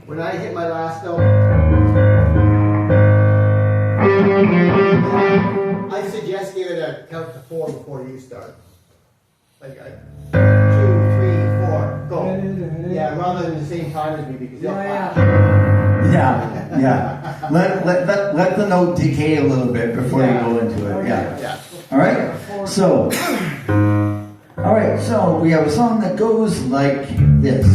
When I hit my last note, I suggest giving a count to 4 before you start. Like 2, 3, 4, go. Yeah, rather than the same time as me because they'll clash. Yeah. Let the note decay a little bit before you go into it. Yeah. All right. So we have a song that goes like this.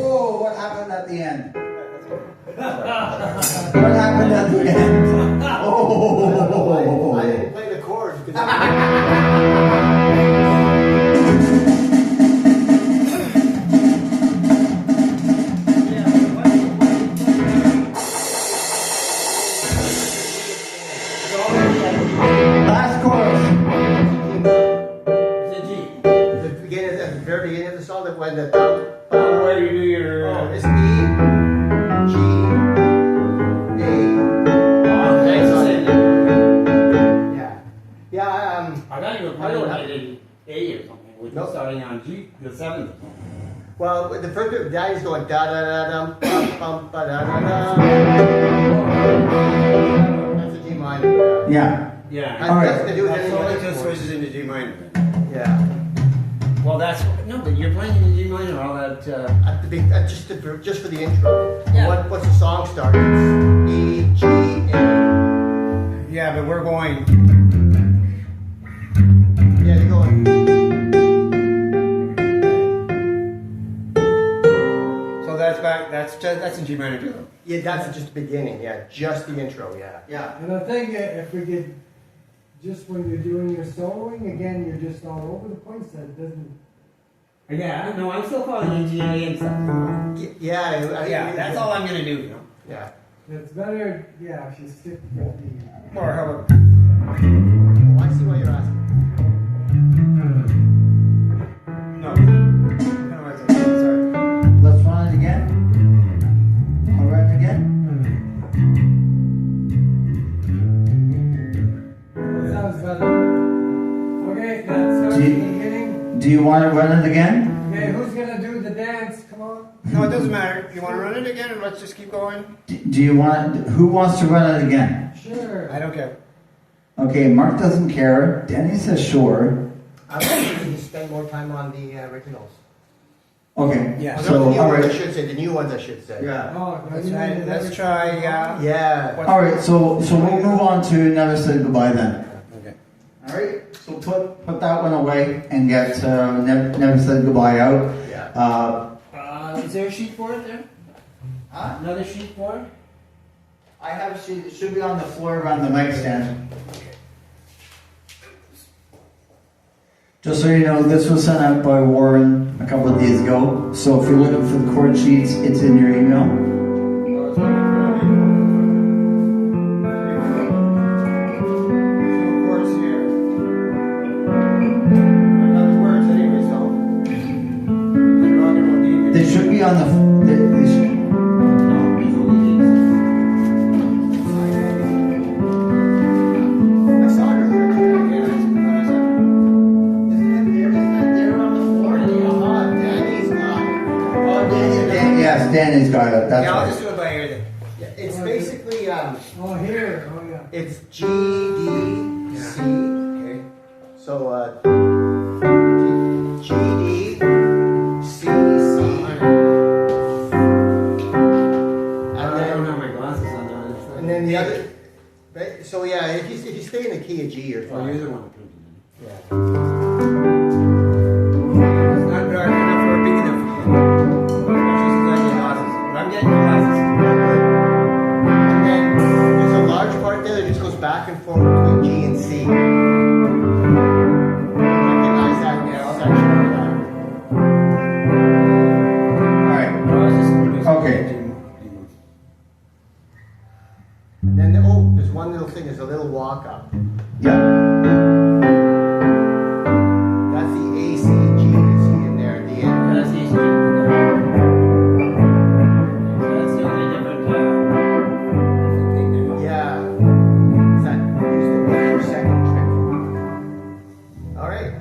What happened at the end? Oh, I didn't play the chords because last chorus. It's a G. The beginning, at the very beginning of the song, that when the where you do your it's E, G, I thought you were playing like A or something. We're Nope. starting on G, the 7th or something. well, the first bit, Daddy's going da da da dum, bum bum ba da da da. That's a G minor. Yeah. Yeah. Has All right. nothing to do with That's anything all it else. just switches into G minor. Yeah. Well, that's no, but you're playing in G minor all that. At the big, just for the intro. Yeah. Once the song starts, it's E, G, A. Yeah, but we're going. Yeah, they're going. So that's back. That's in G minor too. Though. Yeah, that's just the beginning. Yeah, just the intro. Yeah. Yeah. And I think if we could, just when you're doing your soloing, again, you're just all over the place. That doesn't. Yeah, no, I'm still calling you G, A, and stuff. Yeah. That's all I'm gonna do. You know. Yeah. It's better, yeah, if you stick with the. Or how about? Oh, I see what you're at. sounds better. Okay, let's start Do from you- the beginning. Do you want to run it again? Okay, who's gonna do the dance? Come on. No, it doesn't matter. You want to run it again, or let's just keep going? Do you want? Who wants to run it again? Sure. I don't care. Okay, Mark doesn't care. Danny says sure. I want you to spend more time on the originals. Okay. Yeah. Oh, So, no, the new all ones I right. should say. The new ones I should say. Yeah. Oh, Let's you try. did Let's everything. try. Yeah. All right. So we'll move on to Never Said Goodbye then. Okay. All right. So put that one away and get Never Said Goodbye out. Yeah. Is there a sheet for it there? Huh? Another sheet for it? I have. It should be on the floor around the mic stand. Just so you know, this was sent out by Warren a couple of days ago. So if you're looking for the chord sheets, it's in your email. They should be on the. They should, No, there's only these. I saw it earlier. Isn't that there on the floor? Danny's got it. Oh, Danny. yes, Danny's got it. That's Yeah, I'll right. just do it by ear then. Yeah, it's basically Oh, here. Oh, yeah. it's G D C. Okay. So G D C C. I don't have my glasses on now. And then the other. Right, so yeah, if you stay in the key of G, you're Oh, you're fine. the one that printed it. Yeah. It's not dark enough or big enough. Especially since I get glasses. But I'm getting glasses. And then there's a large part there that just goes back and forth between G and C. Recognize that section of that. All right. No, I was just Okay. And then there's one little thing. There's a little walk up. Yeah. That's the A, C, and G you see in there at the end. That's the issue. So that's the only different thing there. Yeah. Is that use the major second trick? All right.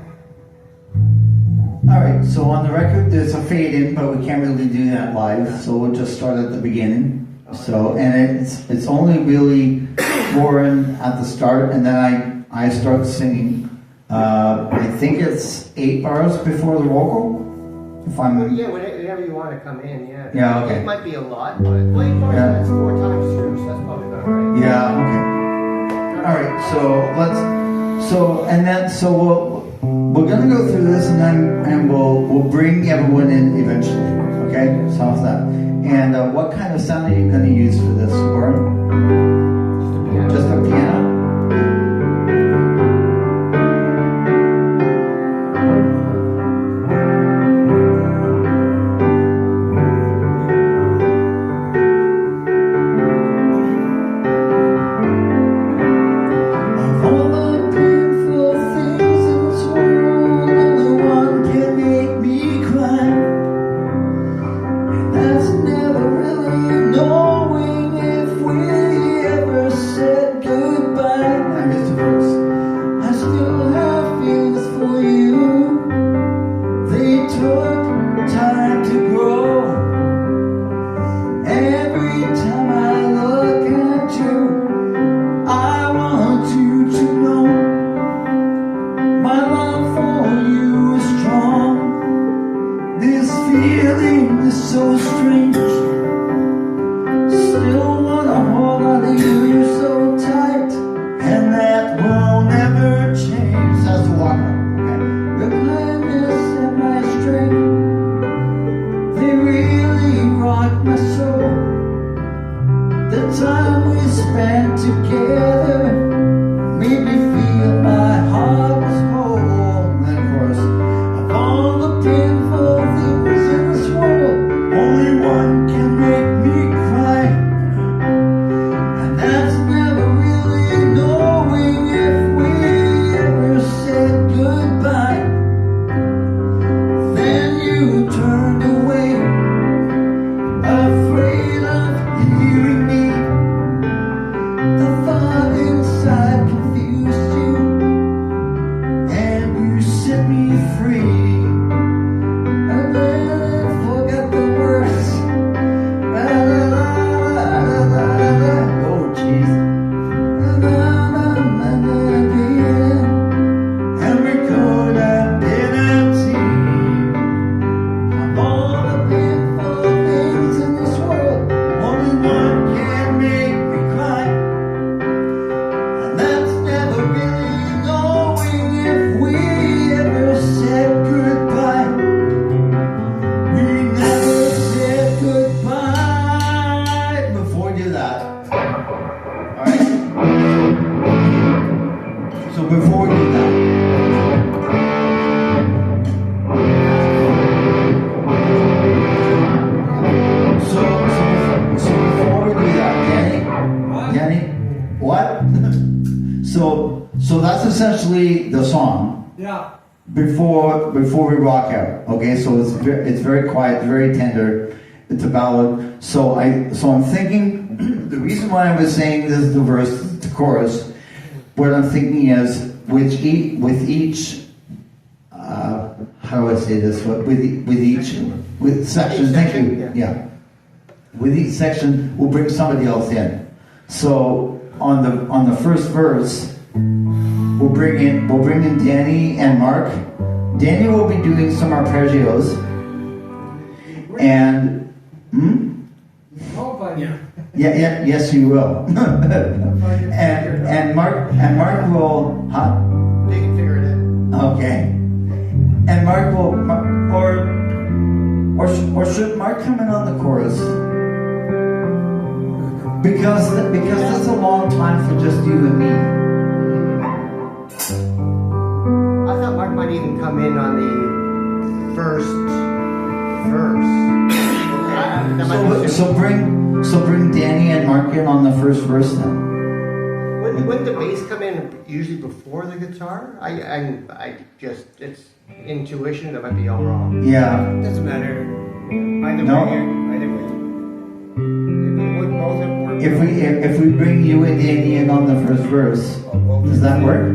All right. So on the record, there's a fade in, but we can't really do that live. So we'll just start at the beginning. So and it's only really Warren at the start, and then I start singing. I think it's 8 bars before the vocal. If Well, I'm yeah, whenever you want to come in, yeah. Yeah, okay. It might be a lot, but well, you probably Yeah. that's 4 times through, so that's probably about right. yeah okay. All right. So we're gonna go through this, and we'll bring everyone in eventually. Okay. So how's that? And what kind of sound are you gonna use for this, Warren? Just a piano. Of all the beautiful things in this world, only one can make me cry. And that's never really knowing if we're we do that, so before we do that, Danny, what? So that's essentially the song. Yeah. Before we rock out, okay? So it's very quiet, very tender. It's a ballad. So I'm thinking the reason why I was saying this is the verse, the chorus. What I'm thinking is with each how do I say this? With section. Thank you. Yeah. With each section, we'll bring somebody else in. So on the first verse, we'll bring in Danny and Mark. Danny will be doing some arpeggios, and yes, you will. and Mark will, huh? They can figure it out. Okay. And Mark will, or should Mark come in on the chorus? Because that's a long time for just you and me. I thought Mark might even come in on the first verse. So bring Danny and Mark in on the first verse then. Wouldn't the bass come in usually before the guitar? I just, it's intuition, that might be all wrong. Yeah. Doesn't matter. Either No. way. Either way. Both of work. If we bring you and Danny in on the first verse, does that work?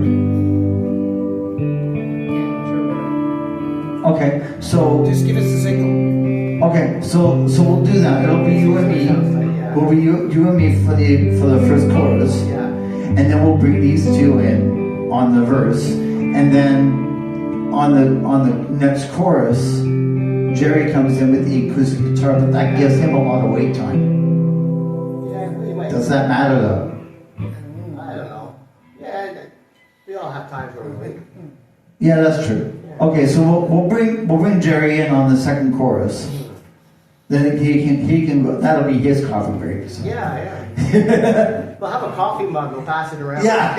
Okay. So Just give us the signal. okay. So we'll do that. It'll be you and me. We'll be you and me for the first chorus. Yeah. And then we'll bring these two in on the verse, and then on the next chorus, Jerry comes in with the acoustic guitar, but that gives him a lot of wait time. Yeah, we might. Does that matter though? I don't know. Yeah, we all have times where we wait. Yeah, that's true. Okay, so we'll bring Jerry in on the second chorus. Then he can go. That'll be his coffee break. So. Yeah. We'll have a coffee mug. We'll pass it around. Yeah.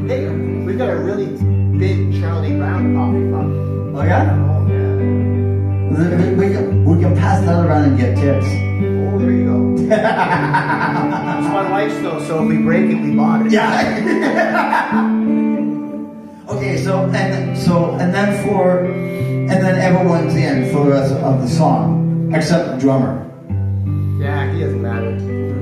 Hey, we've got a really big Charlie Brown coffee mug. Oh yeah. Oh yeah. We can pass that around and get tips. Oh, there you go. It's my wife's though, so if we break it, we bought it. Yeah. Okay, and then everyone's in for the rest of the song, except the drummer. Yeah, he doesn't matter.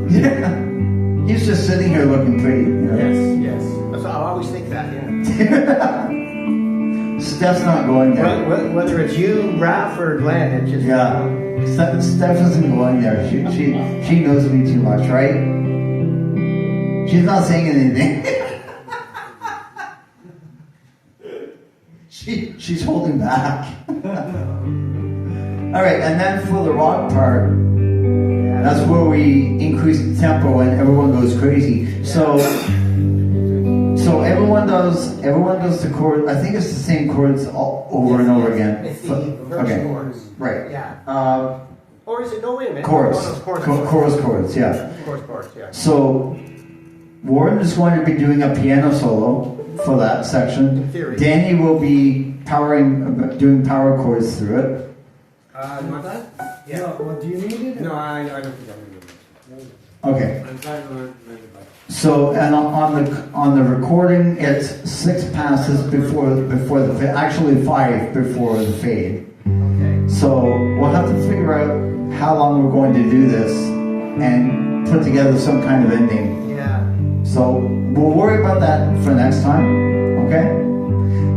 Yeah. He's just sitting here looking pretty. You know? Yes. That's, I always think that. Yeah. Steph's not going there. Whether it's you, Raph, or Glenn, it's just Steph isn't going there. She knows me too much, right? She's not saying anything. She's holding back. All right, and then for the rock part, that's where we increase the tempo and everyone goes crazy. So everyone does the chord. I think it's the same chords all over and over again. It's the verse chorus. Right. Yeah. Or is it? No, wait a minute. Chorus. Chorus, Chorus, yeah. Chorus, yeah. So Warren is going to be doing a piano solo for that section. In theory. Danny will be doing power chords through it. You want that? Yeah. No, well, do you need it? No, I don't think I need it. Okay. I'm trying to learn it. So, and on the recording, it's 6 passes before the fade, actually 5 before the fade. Okay. So we'll have to figure out how long we're going to do this and put together some kind of ending. Yeah. So we'll worry about that for next time, okay?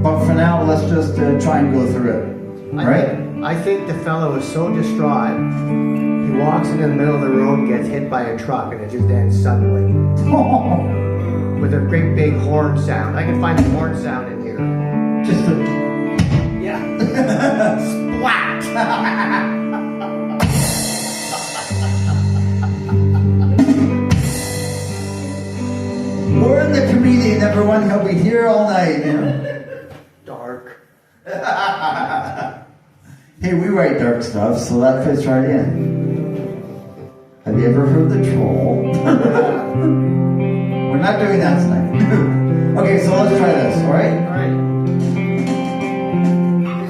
But for now, let's just try and go through it, right? I think the fellow is so distraught. He walks into the middle of the road, gets hit by a truck, and it just ends suddenly. With a great big horn sound. I can find a horn sound in here. Just a... Yeah. Splat! Warren the comedian, everyone. He'll be here all night. You know? Dark. Hey, we write dark stuff, so that fits right in. Have you ever heard the troll? We're not doing that tonight. Okay, so let's try this, alright? Alright.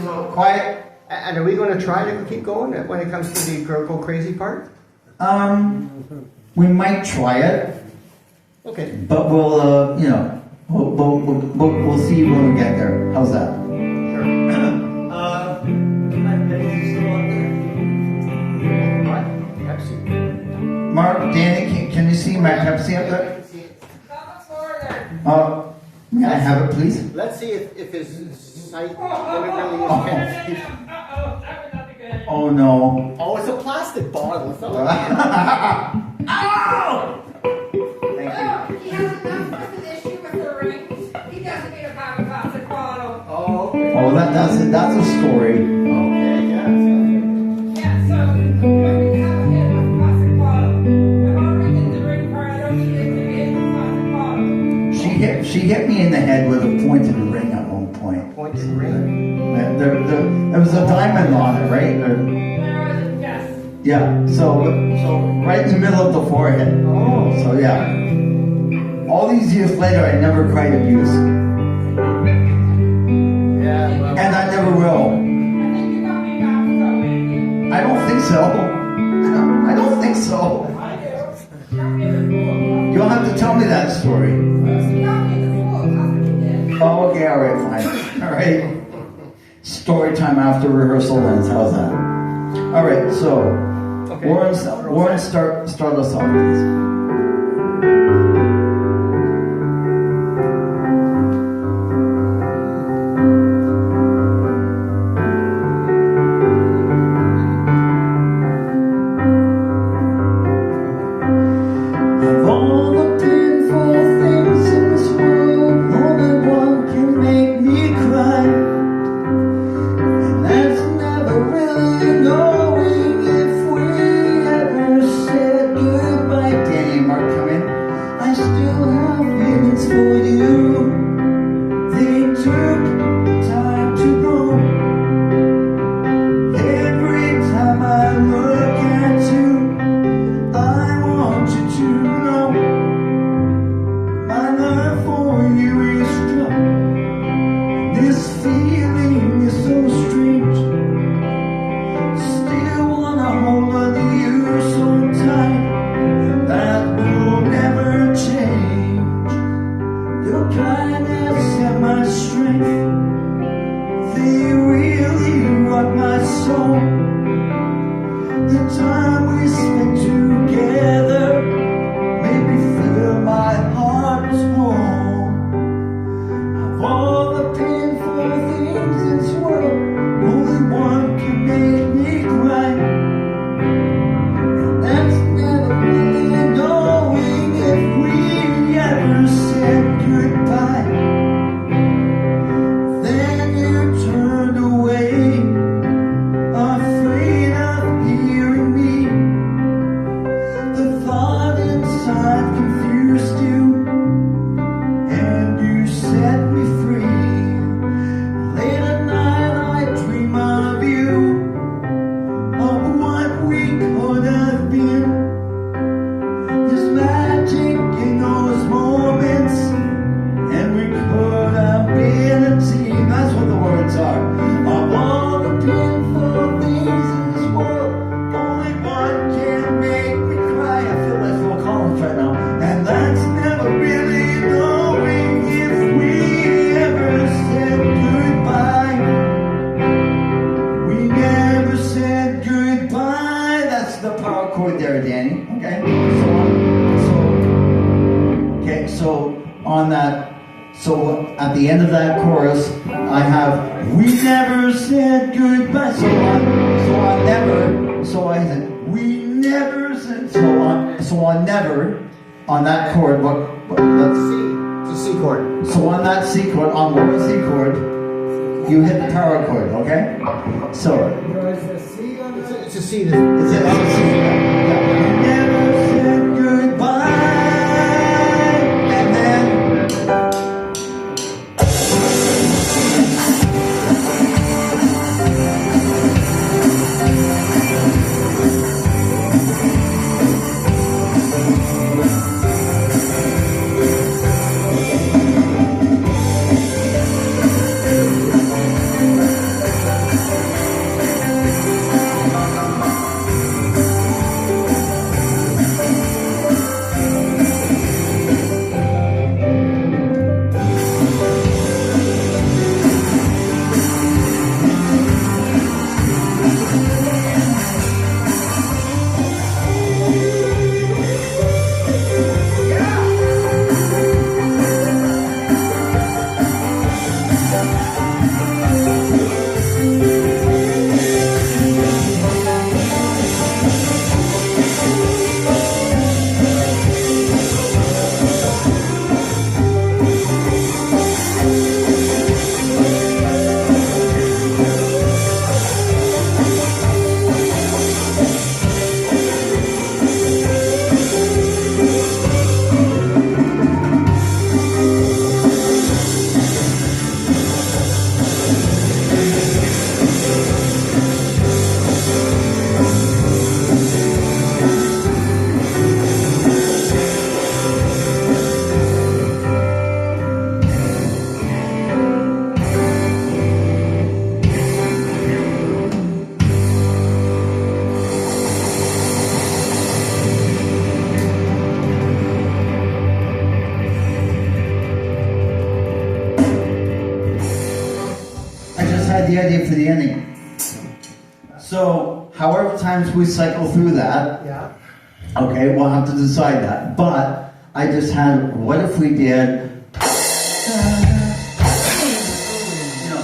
So, Quiet. and are we going to try to keep going when it comes to the go crazy part? We might try it, Okay. but we'll, we'll see when we get there. How's that? Sure. My Pepsi's still on there. What? Pepsi. Mark, Danny, can you see my Pepsi up there? May I have it, please? Let's see if his sight really is Pepsi. Oh no. Oh, it's a plastic bottle. It's not like Ow! Thank you. He has enough with an issue with the rings. He doesn't need a bag of plastic bottle. Oh, okay. Oh, that's a story. Okay, yeah. Yeah, so when we have a hit with a plastic bottle, I've already did the ring part. I don't need it to be in the plastic bottle. She hit me in the head with a pointed ring at one point. Pointed ring. There was a diamond on it, right? There was a yes. Yeah, so right in the middle of the forehead. Oh. So yeah. All these years later, I never cried abuse. Yeah, well. And I never will. I think you got me back though, Andy. I don't think so. I don't think so. I do. Got me in the pool. You'll have to tell me that story. You got me in the pool. That's what you did. Oh, okay, alright, fine. Alright. Story time after rehearsal ends. How's that? Alright, so Okay. Warren, start us off, please. Of all the painful things in this world, only one can make me cry. And that's never really knowing if we ever said goodbye. Danny and Mark come in. I still have feelings for you. They took time to grow. Every time I look at you, I want you to know my love for you is strong. This feeling is so strange. Still wanna hold on to you so tight. That will never change. Your kindness and my strength, they really rock my soul. The time we spent together made me feel my heart was warm. Of all the painful things in this world, only one can make me cry. And that's never really knowing if we ever said goodbye. Then you turned away, afraid of hearing me. The thought inside confused you, and you set me free. Late at night I dream of you, of what we could have been. There's magic in those moments, and we could have been a team. That's what the words are. Of all the painful things in this world, only one can make me cry. I feel like Phil Collins right now. And that's never really knowing if we ever said goodbye. We never said goodbye. That's the power chord there, Danny. Okay. So on that. So at the end of that chorus, I have we never said goodbye. So I said we never said. So on never on that chord. Let's C. It's a C chord. so on that C chord, on lower C chord, you hit the power chord, okay? So, There is a C on It's the. a C. it's a C. Yeah. You never said goodbye, and then had the idea for the ending. So, however times we cycle through that, Yeah. okay, we'll have to decide that. But I just had, what if we did, you know,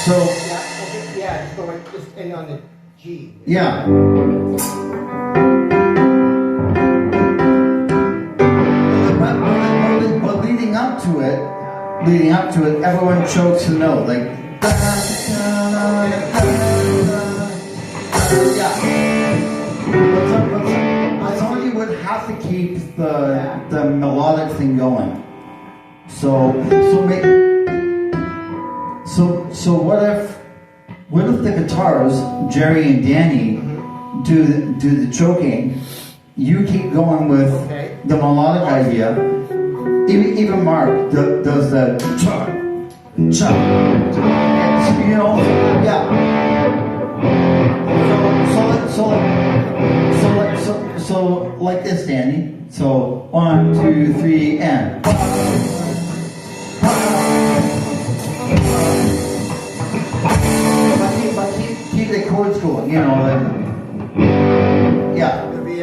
so, Yeah, okay, yeah, just go right, just end on the G. yeah. But leading up to it, everyone chokes the note, like, yeah. But somebody would have to keep the melodic thing going. So what if the guitars, Jerry and Danny, do the choking? You keep going with Okay. the melodic idea. Even Mark does the cha, cha. You know, yeah. So like this, Danny. So 1, 2, 3, and. But keep the chords going, you know. Yeah. It'll be,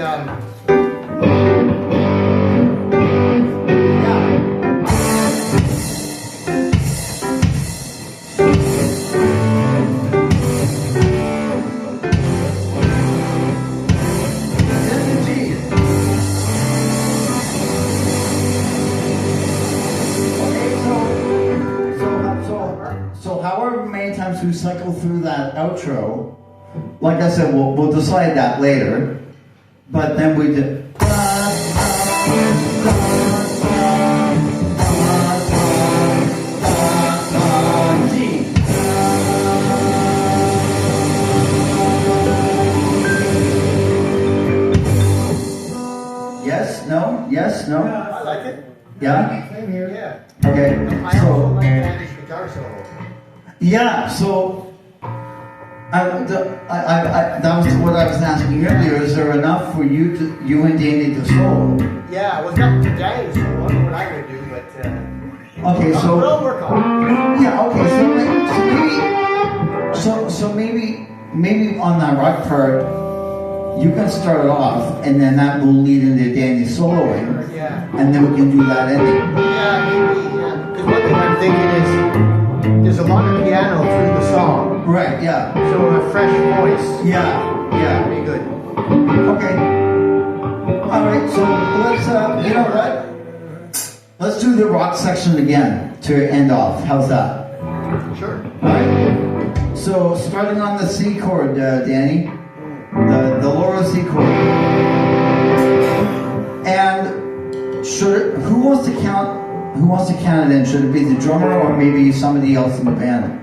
So however many times we cycle through that outro, like I said, we'll decide that later. But then we did. Yes, no, yes, no. I like it. Yeah? Same here. Yeah. Okay. I also So like Danny's guitar solo. yeah, so that was what I was asking earlier. Is there enough for you and Danny to solo? Yeah, well, it's not to Danny's solo. I don't know what I'm gonna do, but Okay, we'll so work on it. yeah, okay, so maybe on that rock part, you can start it off, and then that will lead into Danny's soloing, Yeah. and then we can do that ending. Yeah, maybe. Yeah. Because one thing I'm thinking is there's a lot of piano through the song, Right? Yeah. so a fresh voice. Yeah. Yeah. Pretty good. Okay. All right. So let's. You know what? Let's do the rock section again to end off. How's that? Sure. All right. So starting on the C chord, Danny, the lower C chord, and who wants to count? Who wants to count it in? Should it be the drummer or maybe somebody else in the band?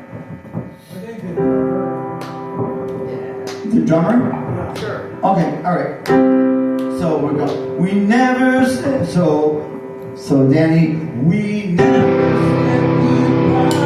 I think The drummer? Sure. Okay, all right. So we're going. We never said so. So Danny, we never said goodbye.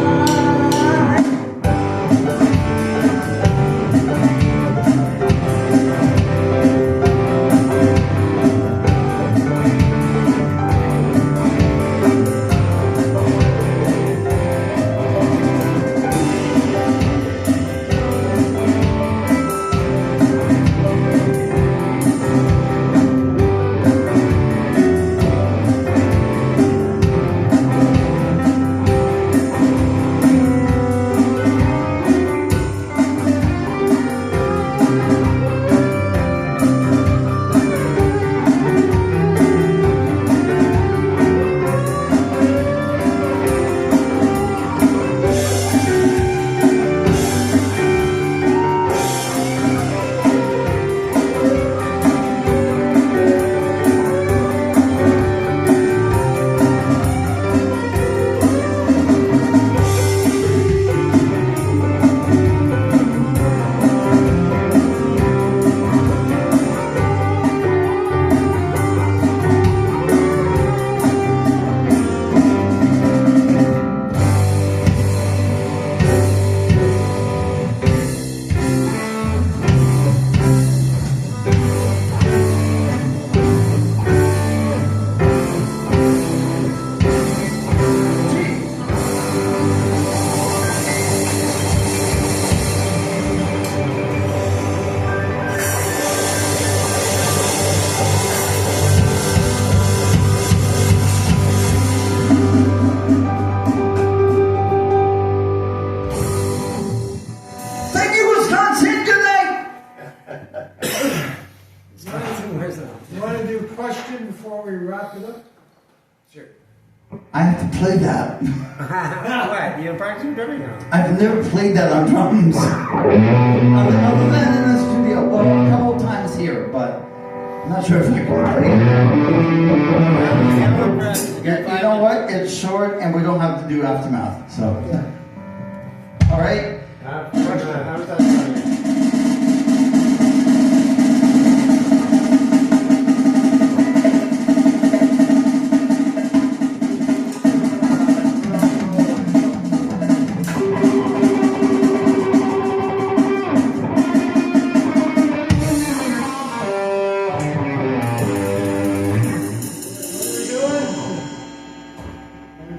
before we wrap it up? Sure. I have to play that. What? You practicing drumming now? I've never played that on drums. Other than in the studio. Well, a couple times here, but I'm not sure if I can play it. Yeah, you know what? It's short and we don't have to do aftermath. So, all right. How does that sound?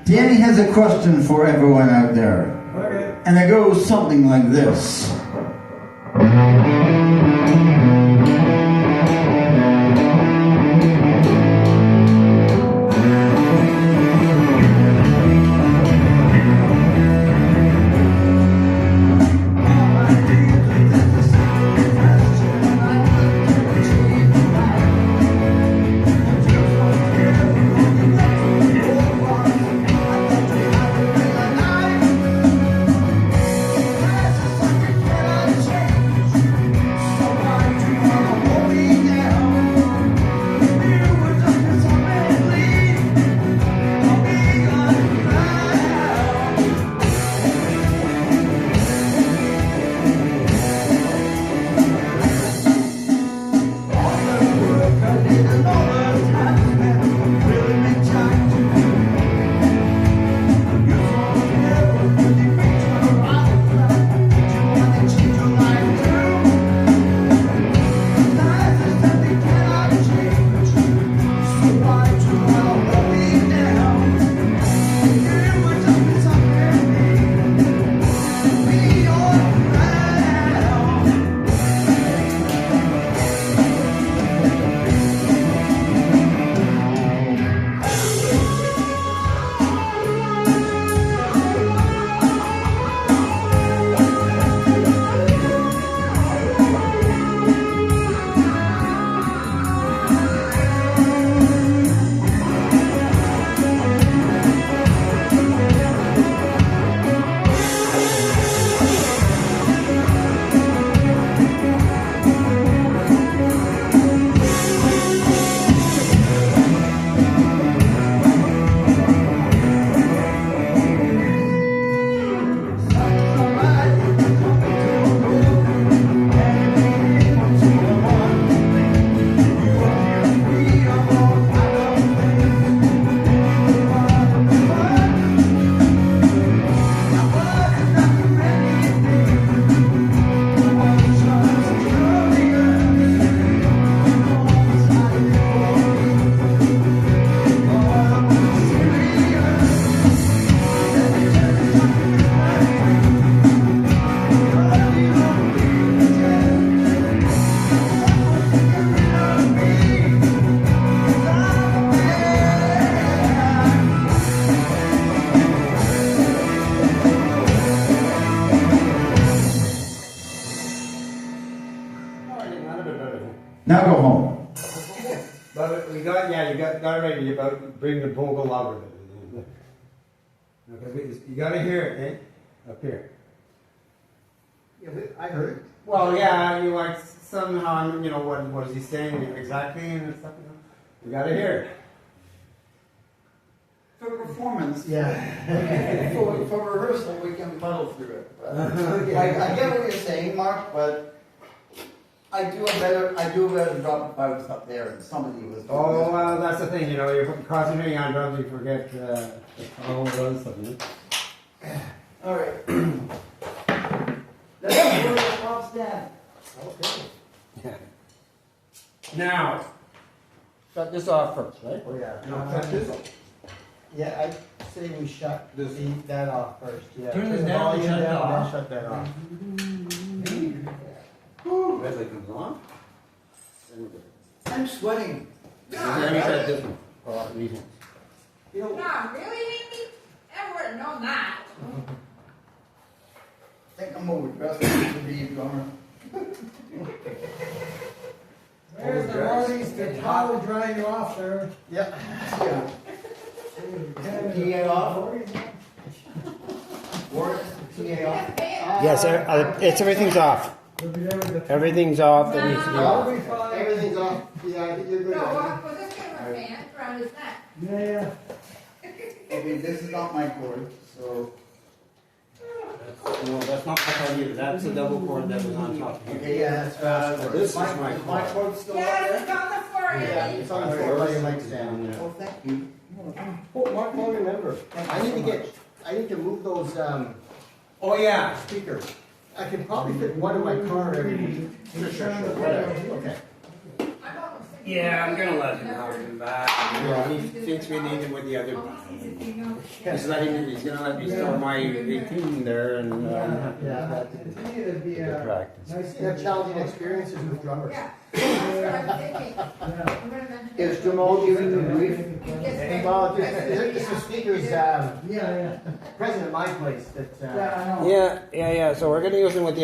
Danny has a question for everyone out there. Okay. And it goes something like this. Now go home. But we got, yeah, you got it ready. You about bring the vocal up with it. Okay, you gotta hear it, eh? Up here. Yeah, I heard it. Well, yeah, you like somehow, you know, what is he saying exactly and stuff. You gotta hear it. For performance, Yeah. for rehearsal, we can muddle through it. I get what you're saying, Mark, but I do a better job if I was up there and somebody was doing Oh, this. well, that's the thing, you know, you're concentrating on drums, you forget all those stuff, you know? All right. Let's go to the top stand. Okay. Yeah. Now, shut this off first, right? Oh, yeah. No, shut this off. Yeah, I say we shut that off first. Yeah. Turn this the down, volume shut it down, off. then shut that off. Red light comes on. I'm sweating. Then you shut this one. Oh, these ones. You know, No, really, Andy? Ever know that? I think I'm overdressed to be a drummer. There's the Marty's, the towel drying you off there. Yep. Yeah. PA off? Warren, PA off? Yes, everything's off. We'll be there with the. Everything's off that needs to be off. We'll be fine. Everything's off. Yeah, I think you're good. No, well, this kind of a fan around his neck. Yeah. Okay, this is not my cord, so. No, that's not what I needed. That's the double cord that was on top of here. Okay, yeah, that's fast. This is my My cord. cord's still up Yes, there? it's on the floor, Yeah, Andy. it's on the floor by your legs down. Yeah. Oh, thank you. Oh, Mark won't remember. I need to move those, Oh, yeah. speakers. I can probably fit one in my car every week. Sure, whatever, okay. I'm almost thinking- Yeah, I'm gonna let him have him back. He thinks we need him with the other. He's gonna let me store my 18 there and, Yeah. To me, it'd be a practice. nice. You have challenging experiences with drummers. Yeah, that's what I'm thinking. Yeah. I'm gonna mention it. Is Jamal giving you grief? Yes, Well, yes, this is speakers, Yeah, yeah. present at my place that, Yeah, I know. Yeah, so we're gonna use him with the